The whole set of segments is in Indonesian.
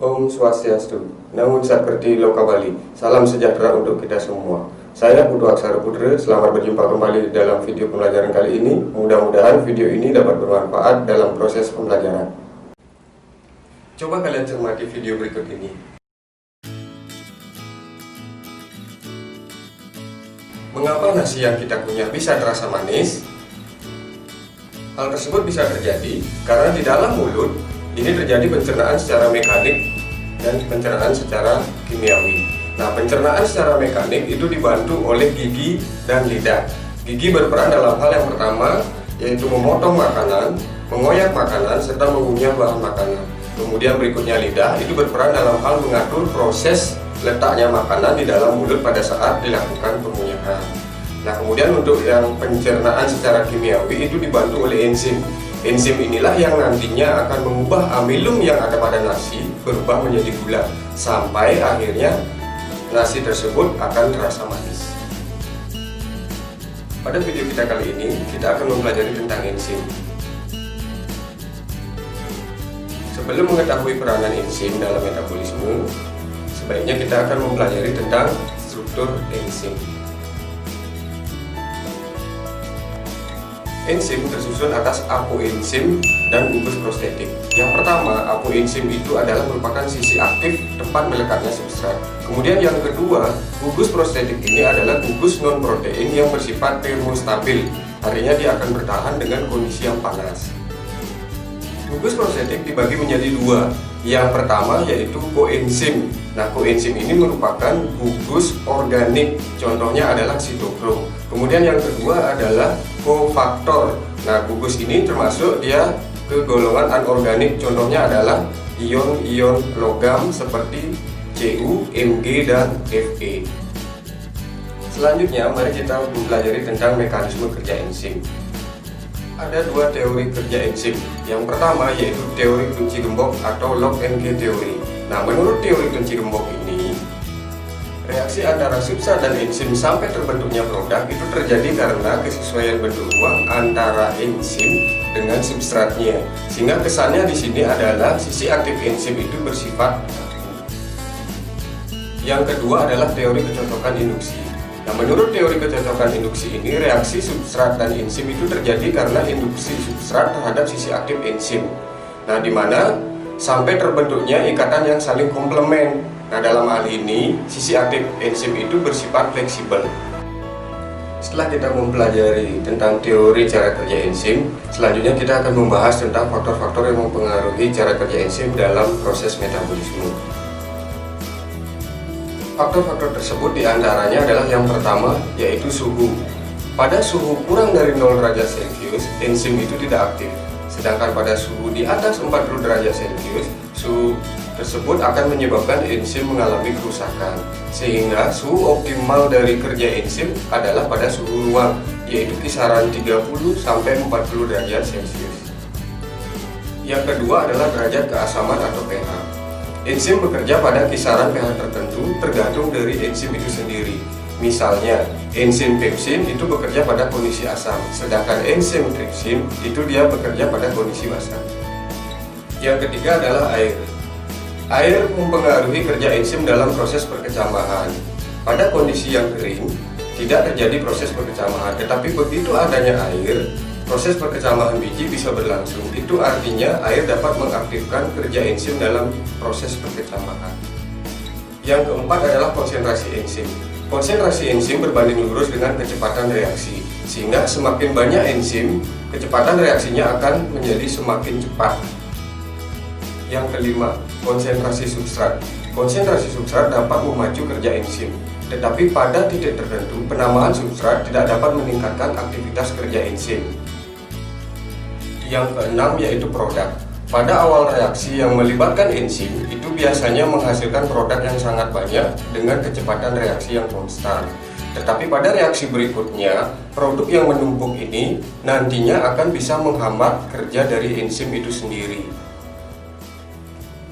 Om Swastiastu, Namo Saperti Loka Bali. Salam sejahtera untuk kita semua. Saya Putu Aksara Putra, selamat berjumpa kembali dalam video pembelajaran kali ini. Mudah-mudahan video ini dapat bermanfaat dalam proses pembelajaran. Coba kalian cermati video berikut ini. Mengapa nasi yang kita kunyah bisa terasa manis? Hal tersebut bisa terjadi karena di dalam mulut ini terjadi pencernaan secara mekanik dan pencernaan secara kimiawi. Nah, pencernaan secara mekanik itu dibantu oleh gigi dan lidah. Gigi berperan dalam hal yang pertama, yaitu memotong makanan, mengoyak makanan, serta mengunyah bahan makanan. Kemudian berikutnya lidah, itu berperan dalam hal mengatur proses letaknya makanan di dalam mulut pada saat dilakukan pengunyahan. Nah, kemudian untuk yang pencernaan secara kimiawi itu dibantu oleh enzim. Enzim inilah yang nantinya akan mengubah amilum yang ada pada nasi berubah menjadi gula, sampai akhirnya nasi tersebut akan terasa manis. Pada video kita kali ini, kita akan mempelajari tentang enzim. Sebelum mengetahui peranan enzim dalam metabolisme, sebaiknya kita akan mempelajari tentang struktur enzim. Enzim tersusun atas apoenzim dan gugus prostetik. Yang pertama, apoenzim itu adalah merupakan sisi aktif tempat melekatnya substrat. Kemudian yang kedua, gugus prostetik ini adalah gugus non-protein yang bersifat termostabil. Artinya dia akan bertahan dengan kondisi yang panas. Gugus prostetik dibagi menjadi dua. Yang pertama yaitu koenzim. Nah, koenzim ini merupakan gugus organik. Contohnya adalah sitokrom. Kemudian yang kedua adalah kofaktor. Nah, gugus ini termasuk dia ke golongan anorganik. Contohnya adalah ion-ion logam seperti Cu, Mg, dan Fe. Selanjutnya, mari kita mempelajari tentang mekanisme kerja enzim. Ada dua teori kerja enzim. Yang pertama yaitu teori kunci gembok atau lock and key teori. Nah, menurut teori kunci gembok ini, reaksi antara substrat dan enzim sampai terbentuknya produk itu terjadi karena kesesuaian bentuk ruang antara enzim dengan substratnya. Sehingga kesannya di sini adalah sisi aktif enzim itu bersifat kaku. Yang kedua adalah teori kecocokan induksi. Nah, menurut teori kecocokan induksi ini, reaksi substrat dan enzim itu terjadi karena induksi substrat terhadap sisi aktif enzim. Nah, di mana sampai terbentuknya ikatan yang saling komplement. Nah, dalam hal ini, sisi aktif enzim itu bersifat fleksibel. Setelah kita mempelajari tentang teori cara kerja enzim, selanjutnya kita akan membahas tentang faktor-faktor yang mempengaruhi cara kerja enzim dalam proses metabolisme. Faktor-faktor tersebut diantaranya adalah yang pertama yaitu suhu. Pada suhu kurang dari 0 derajat Celcius, enzim itu tidak aktif. Sedangkan pada suhu di atas 40 derajat Celcius, suhu tersebut akan menyebabkan enzim mengalami kerusakan. Sehingga suhu optimal dari kerja enzim adalah pada suhu ruang, yaitu kisaran 30 sampai 40 derajat Celcius. Yang kedua adalah derajat keasaman atau pH. Enzim bekerja pada kisaran pH tertentu tergantung dari enzim itu sendiri. Misalnya, enzim pepsin itu bekerja pada kondisi asam, sedangkan enzim tripsin itu dia bekerja pada kondisi basa. Yang ketiga adalah air. Air mempengaruhi kerja enzim dalam proses perkecamahan. Pada kondisi yang kering, tidak terjadi proses perkecamahan, tetapi begitu adanya air, proses perkecamahan biji bisa berlangsung. Itu artinya air dapat mengaktifkan kerja enzim dalam proses perkecamahan. Yang keempat adalah konsentrasi enzim. Konsentrasi enzim berbanding lurus dengan kecepatan reaksi. Sehingga semakin banyak enzim, kecepatan reaksinya akan menjadi semakin cepat. Yang kelima, konsentrasi substrat. Konsentrasi substrat dapat memacu kerja enzim. Tetapi pada titik tertentu, penambahan substrat tidak dapat meningkatkan aktivitas kerja enzim. Yang keenam yaitu produk. Pada awal reaksi yang melibatkan enzim, itu biasanya menghasilkan produk yang sangat banyak dengan kecepatan reaksi yang konstan. Tetapi pada reaksi berikutnya, produk yang menumpuk ini nantinya akan bisa menghambat kerja dari enzim itu sendiri.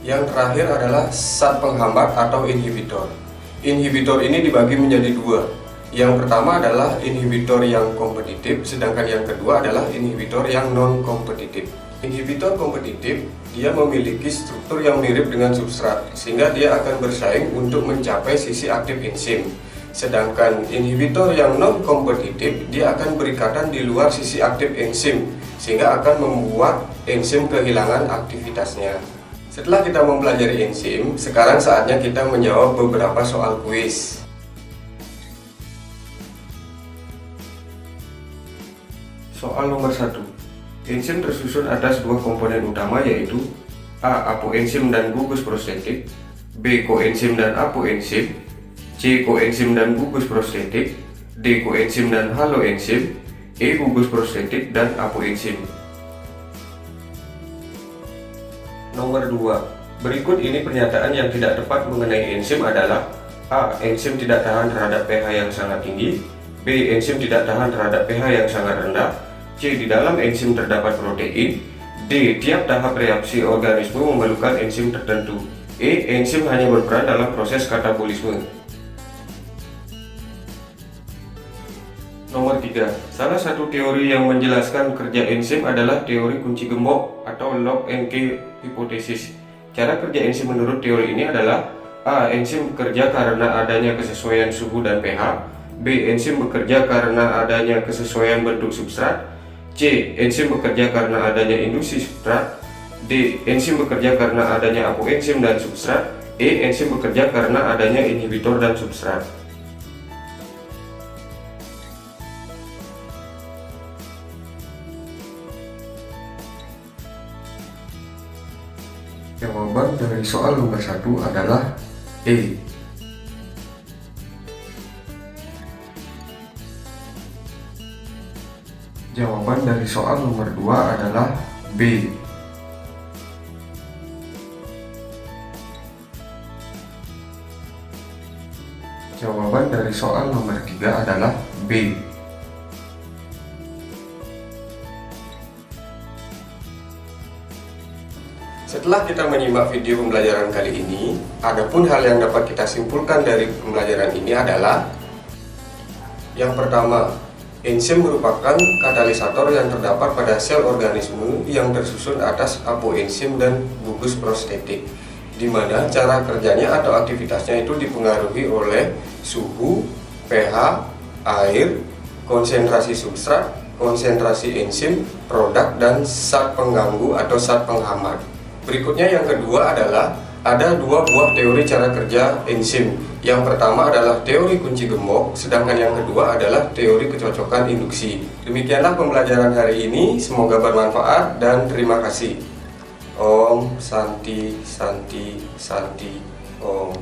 Yang terakhir adalah zat penghambat atau inhibitor. Inhibitor ini dibagi menjadi dua. Yang pertama adalah inhibitor yang kompetitif, sedangkan yang kedua adalah inhibitor yang non-kompetitif. Inhibitor kompetitif, dia memiliki struktur yang mirip dengan substrat, sehingga dia akan bersaing untuk mencapai sisi aktif enzim. Sedangkan inhibitor yang non-kompetitif, dia akan berikatan di luar sisi aktif enzim, sehingga akan membuat enzim kehilangan aktivitasnya. Setelah kita mempelajari enzim, sekarang saatnya kita menjawab beberapa soal kuis. Soal nomor 1. Enzim tersusun atas dua komponen utama, yaitu A. Apoenzim dan gugus prostetik, B. Koenzim dan apoenzim, C. Koenzim dan gugus prostetik, D. Koenzim dan haloenzim, E. Gugus prostetik dan apoenzim. Nomor 2. Berikut ini pernyataan yang tidak tepat mengenai enzim adalah A. Enzim tidak tahan terhadap pH yang sangat tinggi, B. Enzim tidak tahan terhadap pH yang sangat rendah, C. Di dalam enzim terdapat protein, D. Tiap tahap reaksi organisme memerlukan enzim tertentu, E. Enzim hanya berperan dalam proses katabolisme. Nomor 3. Salah satu teori yang menjelaskan kerja enzim adalah teori kunci gembok atau lock and key hipotesis. Cara kerja enzim menurut teori ini adalah A. Enzim bekerja karena adanya kesesuaian suhu dan pH, B. Enzim bekerja karena adanya kesesuaian bentuk substrat, C. Enzim bekerja karena adanya induksi substrat, D. Enzim bekerja karena adanya apoenzim dan substrat, E. Enzim bekerja karena adanya inhibitor dan substrat. Jawaban dari soal nomor 1 adalah E. Jawaban dari soal nomor 2 adalah B. Jawaban dari soal nomor 3 adalah B. Setelah kita menyimak video pembelajaran kali ini, adapun hal yang dapat kita simpulkan dari pembelajaran ini adalah: yang pertama, enzim merupakan katalisator yang terdapat pada sel organisme yang tersusun atas apoenzim dan gugus prostetik, di mana cara kerjanya atau aktivitasnya itu dipengaruhi oleh suhu, pH, air, konsentrasi substrat, konsentrasi enzim, produk, dan zat pengganggu atau zat penghambat. Berikutnya yang kedua adalah ada dua buah teori cara kerja enzim. Yang pertama adalah teori kunci gembok, sedangkan yang kedua adalah teori kecocokan induksi. Demikianlah pembelajaran hari ini, semoga bermanfaat dan terima kasih. Om Santi Santi Santi Om.